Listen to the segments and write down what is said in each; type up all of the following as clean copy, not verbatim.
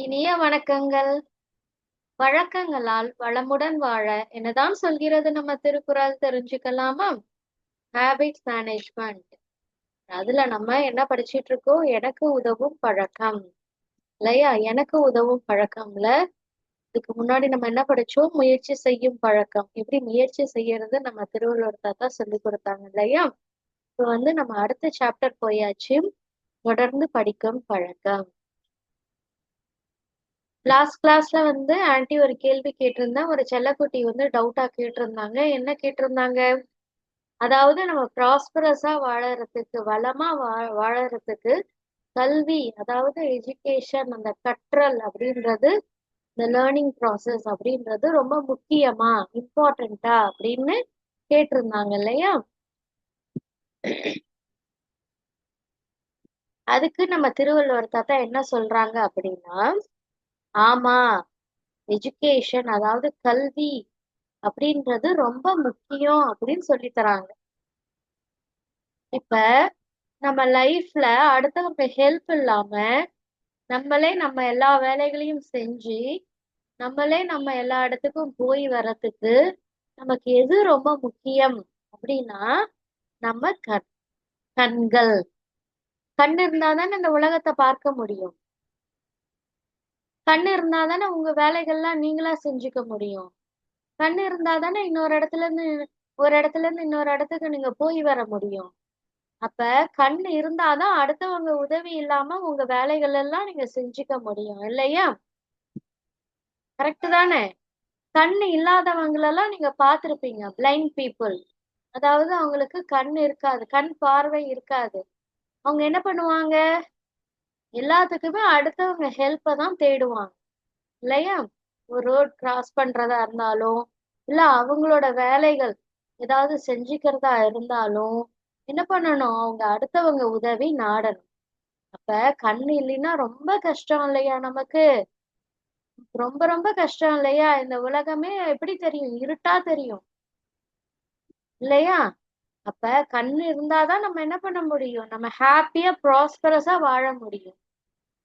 இனிய வணக்கங்கள். வழக்கங்களால் வளமுடன் வாழ என்னதான் சொல்கிறது நம்ம திருக்குறள் தெரிஞ்சுக்கலாமா? Habits management. அதுல நம்ம என்ன படிச்சிட்டு இருக்கோம்? எனக்கு உதவும் பழக்கம் இல்லையா? எனக்கு உதவும் பழக்கம்ல இதுக்கு முன்னாடி நம்ம என்ன படிச்சோம்? முயற்சி செய்யும் பழக்கம். எப்படி முயற்சி செய்யறது நம்ம திருவள்ளுவர் தாத்தா சொல்லி கொடுத்தாங்க இல்லையா? இப்ப நம்ம அடுத்த சாப்டர் போயாச்சு. தொடர்ந்து படிக்கும் பழக்கம். லாஸ்ட் கிளாஸ்ல ஆன்ட்டி ஒரு கேள்வி கேட்டிருந்தேன். ஒரு செல்லக்குட்டி டவுட்டா கேட்டிருந்தாங்க. என்ன கேட்டிருந்தாங்க? அதாவது நம்ம ப்ராஸ்பரஸா வாழறதுக்கு, வளமா வாழறதுக்கு கல்வி, அதாவது எஜுகேஷன், அந்த கற்றல் அப்படின்றது, இந்த லேர்னிங் ப்ராசஸ் அப்படின்றது ரொம்ப முக்கியமா, இம்பார்ட்டண்டா அப்படின்னு கேட்டிருந்தாங்க இல்லையா? அதுக்கு நம்ம திருவள்ளுவர் தாத்தா என்ன சொல்றாங்க அப்படின்னா, ஆமா, எஜுகேஷன் அதாவது கல்வி அப்படின்றது ரொம்ப முக்கியம் அப்படின்னு சொல்லி தராங்க. இப்ப நம்ம லைஃப்ல அடுத்தவங்க ஹெல்ப் இல்லாம நம்மளே நம்ம எல்லா வேலைகளையும் செஞ்சு நம்மளே நம்ம எல்லா இடத்துக்கும் போய் வர்றதுக்கு நமக்கு எது ரொம்ப முக்கியம் அப்படின்னா, நம்ம கண்கள். கண் இருந்தாதானே இந்த உலகத்தை பார்க்க முடியும். கண் இருந்தாதானே உங்க வேலைகள்லாம் நீங்களா செஞ்சுக்க முடியும். கண் இருந்தாதானே ஒரு இடத்துல இருந்து இன்னொரு இடத்துக்கு நீங்க போய் வர முடியும். அப்ப கண் இருந்தாதான் அடுத்தவங்க உதவி இல்லாம உங்க வேலைகள் எல்லாம் நீங்க செஞ்சுக்க முடியும் இல்லையா? கரெக்ட் தானே? கண் இல்லாதவங்களெல்லாம் நீங்க பார்த்திருப்பீங்க, பிளைண்ட் பீப்புள். அதாவது அவங்களுக்கு கண் இருக்காது, கண் பார்வை இருக்காது. அவங்க என்ன பண்ணுவாங்க? எல்லாத்துக்குமே அடுத்தவங்க ஹெல்ப்பை தான் தேடுவாங்க இல்லையா? ஒரு ரோட் கிராஸ் பண்றதா இருந்தாலும், இல்ல அவங்களோட வேலைகள் ஏதாவது செஞ்சுக்கிறதா இருந்தாலும் என்ன பண்ணணும்? அவங்க அடுத்தவங்க உதவி நாடணும். அப்ப கண் இல்லைன்னா ரொம்ப கஷ்டம் இல்லையா நமக்கு? ரொம்ப ரொம்ப கஷ்டம் இல்லையா? இந்த உலகமே எப்படி தெரியும்? இருட்டா தெரியும் இல்லையா? அப்ப கண் இருந்தாதான் நம்ம என்ன பண்ண முடியும்? நம்ம ஹாப்பியா ப்ராஸ்பரஸா வாழ முடியும்.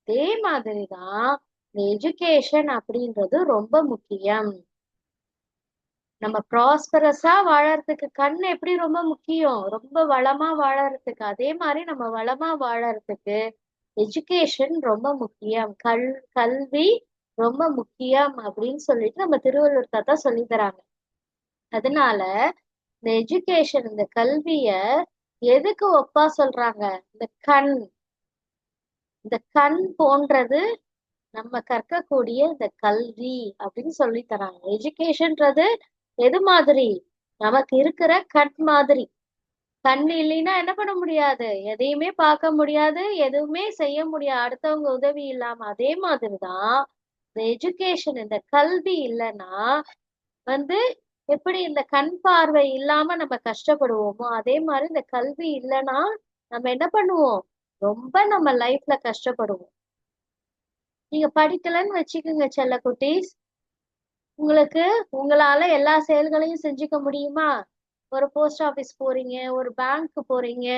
அதே மாதிரிதான் இந்த எஜுகேஷன் அப்படின்றது ரொம்ப முக்கியம். நம்ம ப்ராஸ்பரஸா வாழறதுக்கு கண் எப்படி ரொம்ப முக்கியம்? ரொம்ப வளமா வாழறதுக்கு அதே மாதிரி நம்ம வளமா வாழறதுக்கு எஜுகேஷன் ரொம்ப முக்கியம். கல்வி ரொம்ப முக்கியம் அப்படின்னு சொல்லிட்டு நம்ம திருவள்ளுவர் தாத்தா சொல்லி தராங்க. அதனால இந்த எஜுகேஷன், இந்த கல்விய எதுக்கு ஒப்பா சொல்றாங்க? இந்த கண் போன்றது நம்ம கற்கக்கூடிய இந்த கல்வி அப்படின்னு சொல்லி தராங்க. எஜுகேஷன்ன்றது எது மாதிரி? நமக்கு இருக்கிற கண் மாதிரி. கண் இல்லைன்னா என்ன பண்ண முடியாது? எதையுமே பார்க்க முடியாது, எதுவுமே செய்ய முடியாது அடுத்தவங்க உதவி இல்லாம. அதே மாதிரிதான் இந்த எஜுகேஷன், இந்த கல்வி இல்லைன்னா வந்து எப்படி இந்த கண் பார்வை இல்லாம நம்ம கஷ்டப்படுவோமோ அதே மாதிரி இந்த கல்வி இல்லைன்னா நம்ம என்ன பண்ணுவோம்? ரொம்ப நம்ம லைஃப்ல கஷ்டப்படுவோம். நீங்க படிக்கலன்னு வச்சுக்கோங்க செல்ல குட்டீஸ், உங்களுக்கு உங்களால எல்லா செயல்களையும் செஞ்சுக்க முடியுமா? ஒரு போஸ்ட் ஆபீஸ் போறீங்க, ஒரு பேங்க் போறீங்க,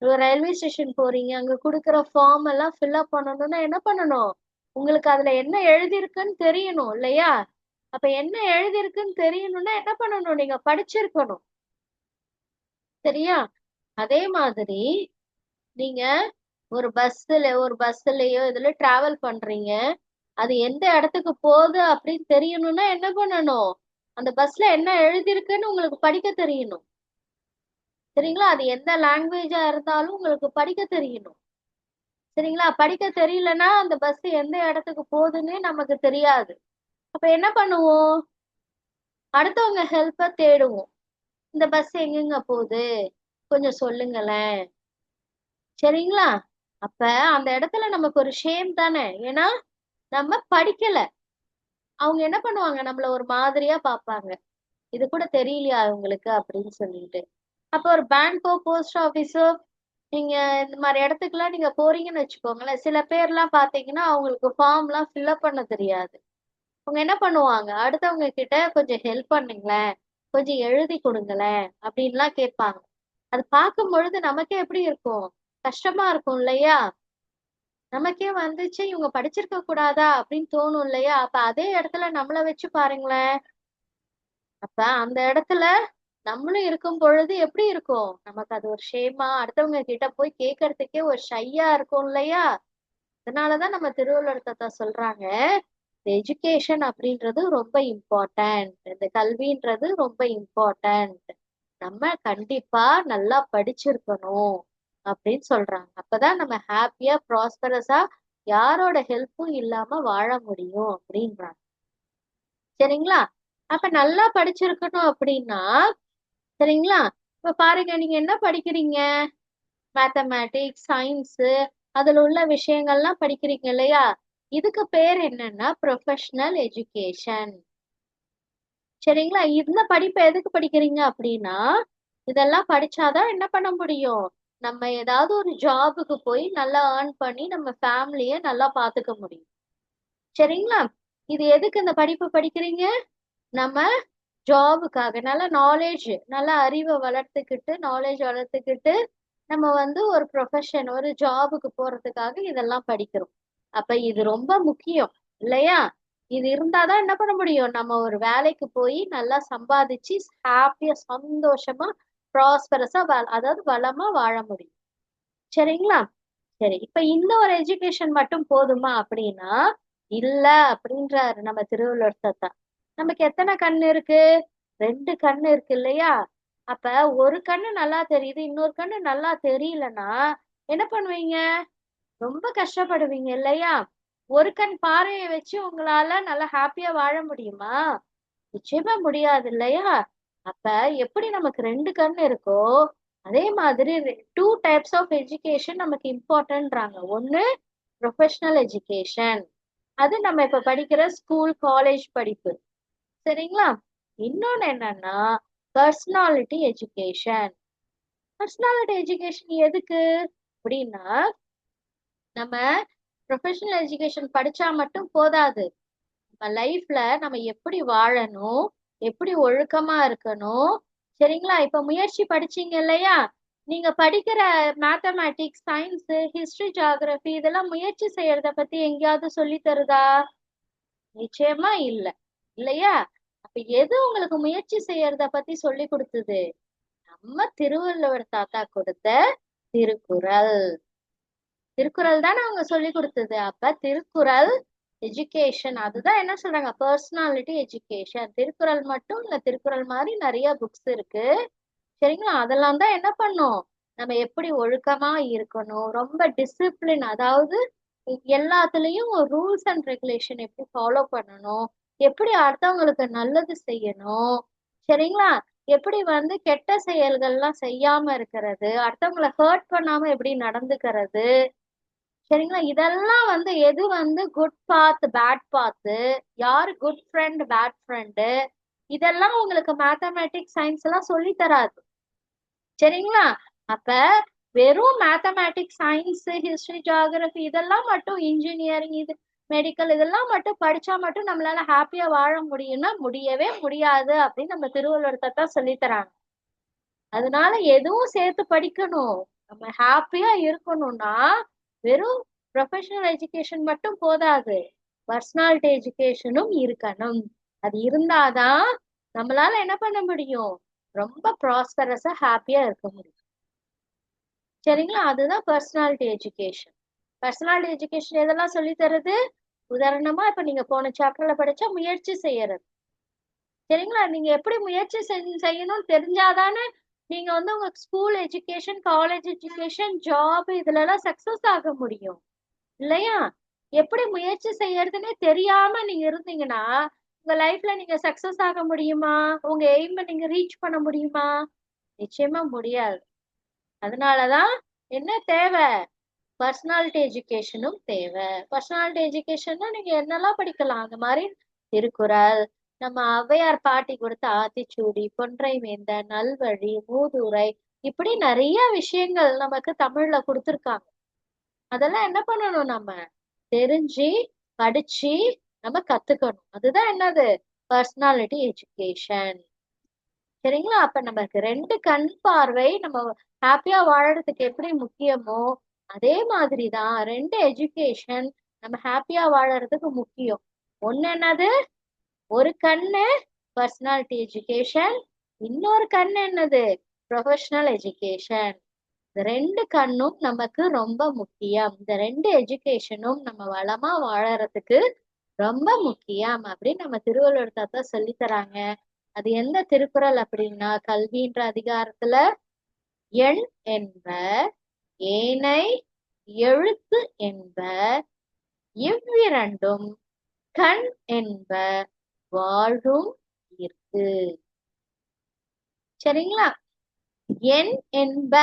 ஒரு ரயில்வே ஸ்டேஷன் போறீங்க, அங்க கொடுக்குற ஃபார்ம் எல்லாம் ஃபில்அப் பண்ணணும்னா என்ன பண்ணணும்? உங்களுக்கு அதுல என்ன எழுதியிருக்குன்னு தெரியணும் இல்லையா? அப்ப என்ன எழுதியிருக்குன்னு தெரியணும்னா என்ன பண்ணணும்? நீங்க படிச்சிருக்கணும். சரியா? அதே மாதிரி நீங்க ஒரு பஸ்லயோ இதுல டிராவல் பண்றீங்க. அது எந்த இடத்துக்கு போகுது அப்படின்னு தெரியணும்னா என்ன பண்ணணும்? அந்த பஸ்ல என்ன எழுதியிருக்குன்னு உங்களுக்கு படிக்க தெரியணும். சரிங்களா? அது எந்த லாங்குவேஜா இருந்தாலும் உங்களுக்கு படிக்க தெரியணும். சரிங்களா? படிக்க தெரியலன்னா அந்த பஸ் எந்த இடத்துக்கு போகுதுன்னே நமக்கு தெரியாது. அப்ப என்ன பண்ணுவோம்? அடுத்தவங்க ஹெல்ப்ப தேடுவோம். இந்த பஸ் எங்கெங்க போகுது, கொஞ்சம் சொல்லுங்களேன். சரிங்களா? அப்ப அந்த இடத்துல நமக்கு ஒரு ஷேம் தானே? ஏன்னா நம்ம படிக்கல. அவங்க என்ன பண்ணுவாங்க? நம்மள ஒரு மாதிரியா பார்ப்பாங்க. இது கூட தெரியலையா உங்களுக்கு அப்படின்னு சொல்லிட்டு. அப்ப ஒரு பேங்கோ, போஸ்ட் ஆபீஸோ, நீங்க இந்த மாதிரி இடத்துக்குலாம் நீங்க போறீங்கன்னு வச்சுக்கோங்களேன். சில பேர்லாம் பாத்தீங்கன்னா அவங்களுக்கு ஃபார்ம் எல்லாம் ஃபில்அப் பண்ண தெரியாது. அவங்க என்ன பண்ணுவாங்க? அடுத்தவங்க கிட்ட கொஞ்சம் ஹெல்ப் பண்ணுங்களேன், கொஞ்சம் எழுதி கொடுங்களேன் அப்படின்லாம் கேட்பாங்க. அது பார்க்கும் பொழுது நமக்கே எப்படி இருக்கும்? கஷ்டமா இருக்கும் இல்லையா? நமக்கே வந்துச்சு இவங்க படிச்சிருக்க கூடாதா அப்படின்னு தோணும் இல்லையா? அப்ப அதே இடத்துல நம்மள வச்சு பாருங்களேன். அப்ப அந்த இடத்துல நம்மளும் இருக்கும் பொழுது எப்படி இருக்கும்? நமக்கு அது ஒரு ஷேமா அடுத்தவங்க கிட்ட போய் கேட்கறதுக்கே ஒரு ஷையா இருக்கும் இல்லையா? அதனாலதான் நம்ம திருவள்ளுவர் தாத்தா சொல்றாங்க, எஜுகேஷன் அப்படின்றது ரொம்ப இம்பார்ட்டன்ட். இந்த கல்வின்றது ரொம்ப இம்பார்ட்டன்ட். நம்ம கண்டிப்பா நல்லா படிச்சிருக்கணும் அப்படின்னு சொல்றாங்க. அப்பதான் நம்ம ஹாப்பியா ப்ராஸ்பரஸா யாரோட ஹெல்ப்பும் இல்லாம வாழ முடியும் அப்படின்றாங்க. சரிங்களா? அப்ப நல்லா படிச்சிருக்கணும் அப்படின்னா, சரிங்களா? இப்ப பாருங்க, நீங்க என்ன படிக்கிறீங்க? மேத்தமேட்டிக்ஸ், சயின்ஸ், அதுல உள்ள விஷயங்கள்லாம் படிக்கிறீங்க இல்லையா? இதுக்கு பேர் என்னன்னா ப்ரொஃபஷனல் எஜுகேஷன். சரிங்களா? இந்த படிப்பை எதுக்கு படிக்கிறீங்க அப்படின்னா, இதெல்லாம் படிச்சாதான் என்ன பண்ண முடியும்? நம்ம ஏதாவது ஒரு ஜாபுக்கு போய் நல்லா ஏர்ன் பண்ணி நம்ம ஃபேமிலிய நல்லா பாத்துக்க முடியும். சரிங்களா? இது எதுக்கு இந்த படிப்பு படிக்கிறீங்க? நம்ம ஜாபுக்காக நல்ல நாலேஜ், நல்ல அறிவை வளர்த்துக்கிட்டு, நாலேஜ் வளர்த்துக்கிட்டு, நம்ம வந்து ஒரு ப்ரொஃபஷன், ஒரு ஜாபுக்கு போறதுக்காக இதெல்லாம் படிக்கிறோம். அப்ப இது ரொம்ப முக்கியம் இல்லையா? இது இருந்தாதான் என்ன பண்ண முடியும்? நம்ம ஒரு வேலைக்கு போய் நல்லா சம்பாதிச்சு ஹாப்பியா, சந்தோஷமா, ப்ராஸ்பரஸா அதாவது வளமா வாழ முடியும். சரிங்களா? சரி, இப்ப இந்த ஒரு எஜுகேஷன் மட்டும் போதுமா அப்படின்னா, இல்ல அப்படின்றாரு நம்ம திருவள்ளுவர் தாத்தா. நமக்கு எத்தனை கண்ணு இருக்கு? 2 கண்ணு இருக்கு இல்லையா? அப்ப ஒரு கண்ணு நல்லா தெரியுது, இன்னொரு கண்ணு நல்லா தெரியலன்னா என்ன பண்ணுவீங்க? ரொம்ப கஷ்டப்படுவீங்க இல்லையா? ஒரு கண் பார்வையை வச்சு உங்களால நல்லா ஹாப்பியா வாழ முடியுமா? நிச்சயமா முடியாது இல்லையா? அப்ப எப்படி நமக்கு 2 கண் இருக்கோ, அதே மாதிரி 2 டைப்ஸ் ஆஃப் எஜுகேஷன் நமக்கு இம்பார்ட்டன்ட்றாங்க. ஒண்ணு ப்ரொஃபஷனல் எஜுகேஷன். அது நம்ம இப்ப படிக்கிற ஸ்கூல், காலேஜ் படிப்பு. சரிங்களா? இன்னொன்னு என்னன்னா பர்சனாலிட்டி எஜுகேஷன். பர்சனாலிட்டி எஜுகேஷன் எதுக்கு அப்படின்னா, நம்ம ப்ரொஃபஷனல் எஜுகேஷன் படிச்சா மட்டும் போதாது. நம்ம லைஃப்ல நம்ம எப்படி வாழணும், எப்படி ஒழுக்கமா இருக்கணும். சரிங்களா? இப்ப முயற்சி படிச்சீங்க இல்லையா? நீங்க படிக்கிற மேத்தமேட்டிக்ஸ், சயின்ஸ், ஹிஸ்டரி, ஜியாகிரபி இதெல்லாம் முயற்சி செய்யறத பத்தி எங்கேயாவது சொல்லி தருதா? நிச்சயமா இல்ல. இல்லையா? அப்ப எது உங்களுக்கு முயற்சி செய்யறத பத்தி சொல்லி கொடுத்தது? நம்ம திருவள்ளுவர் தாத்தா கொடுத்த திருக்குறள். திருக்குறள் தானே அவங்க சொல்லி கொடுத்தது. அப்ப திருக்குறள் எஜுகேஷன், அதுதான் என்ன சொல்றாங்க, பர்சனாலிட்டி எஜுகேஷன். திருக்குறள் மட்டும் இல்ல, திருக்குறள் மாதிரி நிறைய புக்ஸ் இருக்கு. சரிங்களா? அதெல்லாம் தான் என்ன பண்ணும், நம்ம எப்படி ஒழுக்கமா இருக்கணும், ரொம்ப டிசிப்ளின், அதாவது எல்லாத்துலயும் ஒரு ரூல்ஸ் அண்ட் ரெகுலேஷன் எப்படி ஃபாலோ பண்ணணும், எப்படி அடுத்தவங்களுக்கு நல்லது செய்யணும். சரிங்களா? எப்படி வந்து கெட்ட செயல்கள்லாம் செய்யாம இருக்கிறது, அடுத்தவங்களை ஹர்ட் பண்ணாம எப்படி நடந்துக்கிறது. சரிங்களா? இதெல்லாம் வந்து எது வந்து குட் பாத், பேட் பாத்து, யாரு குட் ஃப்ரெண்ட், பேட் ஃப்ரெண்டு, இதெல்லாம் உங்களுக்கு மேத்தமேட்டிக்ஸ், சயின்ஸ் எல்லாம் சொல்லி தராது. சரிங்களா? அப்ப வெறும் மேத்தமேட்டிக்ஸ், சயின்ஸ், ஹிஸ்டரி, ஜியாகிரபி இதெல்லாம் மட்டும், இன்ஜினியரிங், இது மெடிக்கல் இதெல்லாம் மட்டும் படிச்சா மட்டும் நம்மளால ஹாப்பியா வாழ முடியும்னா முடியவே முடியாது அப்படின்னு நம்ம திருவள்ளுவர் தாத்தா சொல்லி தராங்க. அதனால எதுவும் சேர்த்து படிக்கணும். நம்ம ஹாப்பியா இருக்கணும்னா வெறும் ப்ரொஃபஷனல் எஜுகேஷன் மட்டும் போதாது, பர்சனாலிட்டி எஜுகேஷனும் இருக்கணும். அது இருந்தாதான் நம்மளால என்ன பண்ண முடியும்? ரொம்ப ப்ராஸ்பரஸா ஹாப்பியா இருக்க முடியும். சரிங்களா? அதுதான் பர்சனாலிட்டி எஜுகேஷன். பர்சனாலிட்டி எஜுகேஷன் எதெல்லாம் சொல்லி தருது? உதாரணமா இப்ப நீங்க போன சாப்டர்ல படிச்சா முயற்சி செய்யறது. சரிங்களா? நீங்க எப்படி முயற்சி செய்யணும்னு தெரிஞ்சாதானே நீங்க வந்து உங்க school education, college education, job இதுல எல்லாம் சக்சஸ் ஆக முடியும் இல்லையா? எப்படி முயற்சி செய்யறதுன்னே தெரியாம நீங்க இருந்தீங்கன்னா உங்க லைஃப்ல நீங்க சக்சஸ் ஆக முடியுமா? உங்க எய்மை நீங்க ரீச் பண்ண முடியுமா? நிச்சயமா முடியாது. அதனாலதான் என்ன தேவை? பர்சனாலிட்டி எஜுகேஷனும் தேவை. பர்சனாலிட்டி எஜுகேஷன்னா நீங்க என்னெல்லாம் படிக்கலாம், அந்த மாதிரி திருக்குறள், நம்ம ஔவையார் பாட்டி கொடுத்த ஆத்திச்சூடி, கொன்றை வேந்தன், நல்வழி, மூதுரை, இப்படி நிறைய விஷயங்கள் நமக்கு தமிழ்ல கொடுத்துருக்காங்க. அதெல்லாம் என்ன பண்ணணும்? நம்ம தெரிஞ்சு படிச்சு நம்ம கத்துக்கணும். அதுதான் என்னது? Personality education. சரிங்களா? அப்ப நமக்கு 2 கண் பார்வை நம்ம ஹாப்பியா வாழறதுக்கு எப்படி முக்கியமோ, அதே மாதிரிதான் 2 எஜுகேஷன் நம்ம ஹாப்பியா வாழறதுக்கு முக்கியம். ஒண்ணு என்னது? ஒரு கண்ணு பர்சனாலிட்டி எஜுகேஷன், இன்னொரு கண்ணு என்னது? Professional education. இந்த 2 கண்ணும் நமக்கு ரொம்ப முக்கியம். இந்த 2 எஜுகேஷனும் நம்ம வளமா வாழறதுக்கு ரொம்ப முக்கியம் அப்படின்னு நம்ம திருவள்ளுவர் தாத்தா சொல்லி தராங்க. அது எந்த திருக்குறள் அப்படின்னா, கல்வின்ற அதிகாரத்துல எண் என்ப, ஏனை, எழுத்து என்ப, இவ்விரண்டும் கண் என்ப, வாழும் ஈர்ப்பு. சரிங்களா? எண் என்ப,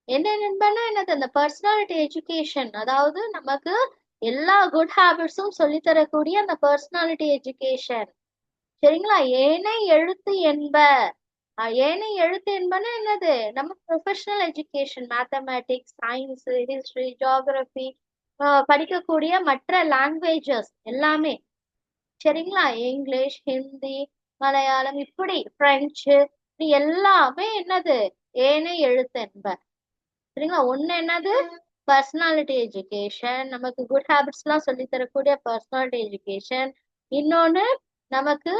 என்ன என்பனா என்னது? அந்த பர்சனாலிட்டி எஜுகேஷன், அதாவது நமக்கு எல்லா குட் ஹேபிட்ஸும் சொல்லி தரக்கூடிய அந்த பர்சனாலிட்டி எஜுகேஷன். சரிங்களா? ஏனை எழுத்து என்ப, ஏனை எழுத்து என்பன என்னது? நம்ம professional education, mathematics, science, history, geography, படிக்கக்கூடிய மற்ற லாங்குவேஜஸ் எல்லாமே. சரிங்களா? இங்கிலீஷ், ஹிந்தி, மலையாளம், இப்படி பிரெஞ்சு, இப்படி எல்லாமே என்னது? ஏனை எழுத்து என்ப. சரிங்களா? ஒண்ணு என்னது? பர்சனாலிட்டி எஜுகேஷன், நமக்கு குட் ஹேபிட்ஸ் எல்லாம் சொல்லி தரக்கூடிய பர்சனாலிட்டி எஜுகேஷன். இன்னொன்னு நமக்கு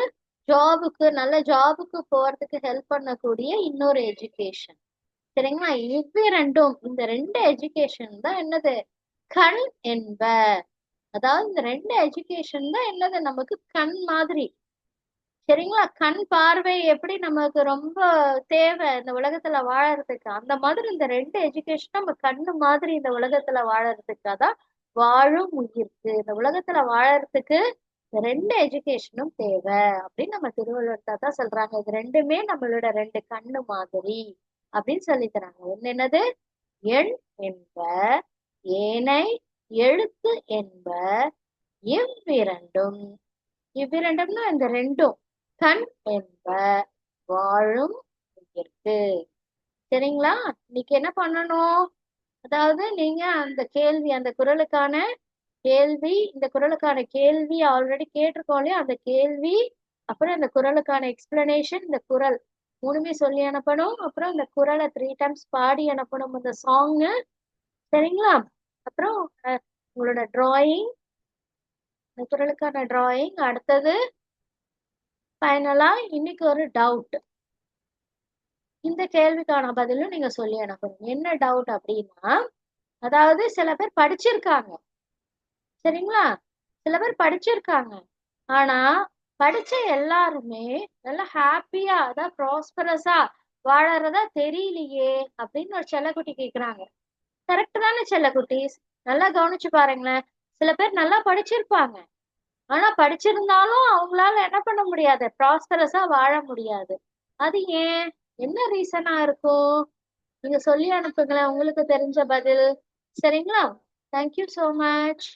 ஜாபுக்கு, நல்ல ஜாபுக்கு போறதுக்கு ஹெல்ப் பண்ணக்கூடிய இன்னொரு எஜுகேஷன். சரிங்களா? இவ்விரண்டும், இந்த 2 எஜுகேஷன் தான் என்னது? கண் என்ப. அதாவது இந்த 2 எஜுகேஷன் தான் என்னது? நமக்கு கண் மாதிரி. சரிங்களா? கண் பார்வை எப்படி நமக்கு ரொம்ப தேவை இந்த உலகத்துல வாழறதுக்கு, அந்த மாதிரி இந்த 2 எஜுகேஷன் நம்ம கண்ணு மாதிரி இந்த உலகத்துல வாழறதுக்கு. அதான் வாழும் உயிர்க்கு. இந்த உலகத்துல வாழறதுக்கு இந்த 2 எஜுகேஷனும் தேவை அப்படின்னு நம்ம திருவள்ளுவர் தாத்தா சொல்றாங்க. இது ரெண்டுமே நம்மளோட 2 கண்ணு மாதிரி அப்படின்னு சொல்லி தராங்க. ஒண்ணு என்னது? எண் என்ப, ஏனை, எழுத்து என்ப, இவ்விரண்டும், இவ்விரண்டும்னா இந்த ரெண்டும் கண் என்ப, வாழும் உயிர்க்கு. சரிங்களா? இன்னைக்கு என்ன பண்ணணும்? அதாவது நீங்க அந்த கேள்வி, அந்த குறளுக்கான கேள்வி, இந்த குறளுக்கான கேள்வி ஆல்ரெடி கேட்டிருக்கோம் இல்லையா? அந்த கேள்வி, அப்புறம் இந்த குறளுக்கான எக்ஸ்பிளனேஷன், இந்த குறள் மூணுமே சொல்லி அனுப்பணும். அப்புறம் இந்த குறளை 3 டைம்ஸ் பாடி அனுப்பணும், இந்த சாங்கு. சரிங்களா? அப்புறம் உங்களோட டிராயிங், இந்த குறளுக்கான டிராயிங். அடுத்தது ஃபைனலா இன்னைக்கு ஒரு டவுட், இந்த கேள்விக்கான பதிலும் நீங்க சொல்லி அனுப்பணும். என்ன டவுட் அப்படின்னா, அதாவது சில பேர் படிச்சிருக்காங்க. சரிங்களா? சில பேர் படிச்சிருக்காங்க, ஆனா படிச்ச எல்லாருமே நல்லா ஹாப்பியா, அதான் ப்ராஸ்பரஸா வாழறதா தெரியலையே அப்படின்னு ஒரு செல்லக்குட்டி கேக்குறாங்க. கரெக்ட் தானே செல்லக்குட்டீஸ்? நல்லா கவனிச்சு பாருங்களேன். சில பேர் நல்லா படிச்சிருப்பாங்க, ஆனா படிச்சிருந்தாலும் அவங்களால என்ன பண்ண முடியாது? ப்ராஸ்பரஸா வாழ முடியாது. அது ஏன்? என்ன ரீசனா இருக்கும்? நீங்க சொல்லி அனுப்புங்களேன் உங்களுக்கு தெரிஞ்ச பதில். சரிங்களா? Thank you so much.